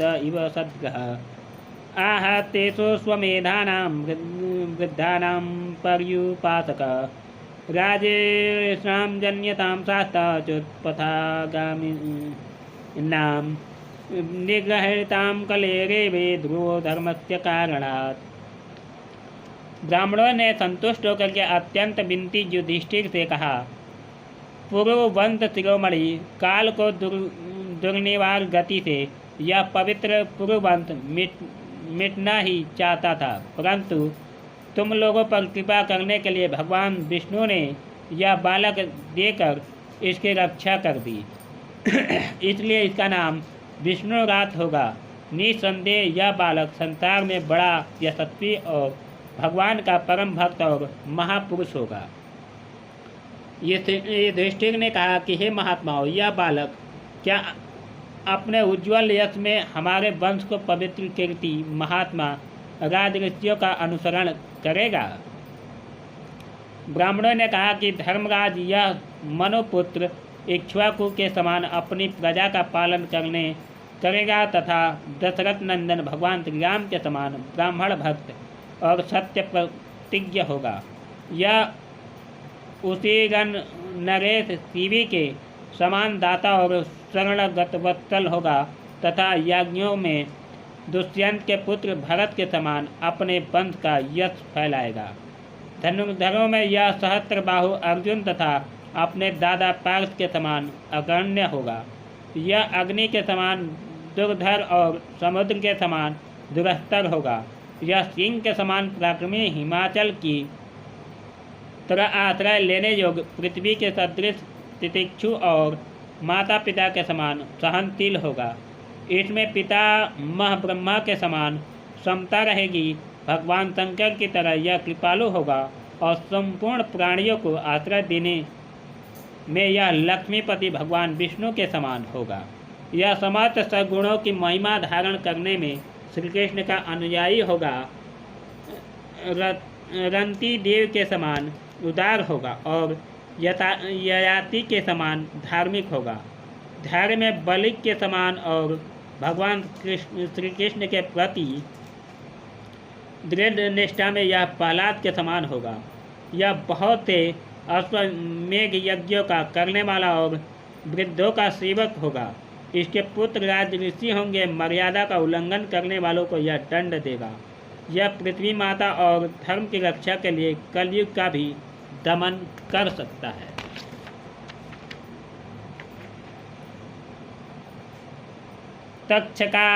ददात इव सद्गः आहतेषु स्वमेधानां वृद्धानां पर्युपासक राजेषां जन्यतां शास्ता चोत्पथागामिनां निगृहीतां कलेरेवे ध्रुवो धर्मस्य कारणात्। ब्राह्मणों ने संतुष्ट होकर के अत्यंत विनती युधिष्ठिर से कहा, पुरुवंश शिरोमणि काल को दुर्निवार गति से यह पवित्र पुरुवंश मिटना ही चाहता था, परंतु तुम लोगों पर कृपा करने के लिए भगवान विष्णु ने यह बालक देकर इसकी रक्षा कर दी। इसलिए इसका नाम विष्णुरात होगा। निसंदेह यह बालक संसार में बड़ा यशस्वी और भगवान का परम भक्त और महापुरुष होगा। युधिष्ठिर ने कहा कि हे महात्माओं, यह बालक क्या अपने उज्ज्वल यश में हमारे वंश को पवित्र कीर्ति महात्मा राजऋषियों का अनुसरण करेगा? ब्राह्मणों ने कहा कि धर्मराज, यह मनुपुत्र इक्ष्वाकु के समान अपनी प्रजा का पालन करेगा तथा दशरथ नंदन भगवान श्री राम के समान ब्राह्मण भक्त और सत्य प्रतिज्ञ होगा। यह उसी नरेश शिवी के समान दाता और शरणगतवत्सल होगा तथा याज्ञों में दुष्यंत के पुत्र भरत के समान अपने वंश का यश फैलाएगा। धनुर्धरों में यह सहस्त्रबाहु अर्जुन तथा अपने दादा पार्थ के समान अग्रण्य होगा। यह अग्नि के समान दुर्धर और समुद्र के समान दुरस्तर होगा। यह सिंह के समान पराक्रमी, हिमाचल की तरह आश्रय लेने योग्य, पृथ्वी के सदृश तितिक्षु और माता पिता के समान सहनशील होगा। इसमें पिता मह ब्रह्मा के समान समता रहेगी। भगवान शंकर की तरह यह कृपालु होगा और संपूर्ण प्राणियों को आश्रय देने में यह लक्ष्मीपति भगवान विष्णु के समान होगा। यह समस्त सगुणों की महिमा धारण करने में श्री कृष्ण का अनुयायी होगा। रंती देव के समान उदार होगा और ययाति के समान धार्मिक होगा। धैर्य में बलिक के समान और भगवान श्री कृष्ण के प्रति दृढ़ निष्ठा में यह प्रहलाद के समान होगा। यह बहुत से अश्वमेघ यज्ञों का करने वाला और वृद्धों का सेवक होगा। इसके पुत्र राज ऋषि होंगे। मर्यादा का उल्लंघन करने वालों को यह दंड देगा। यह पृथ्वी माता और धर्म की रक्षा के लिए कलयुग का भी दमन कर सकता है। तक्षका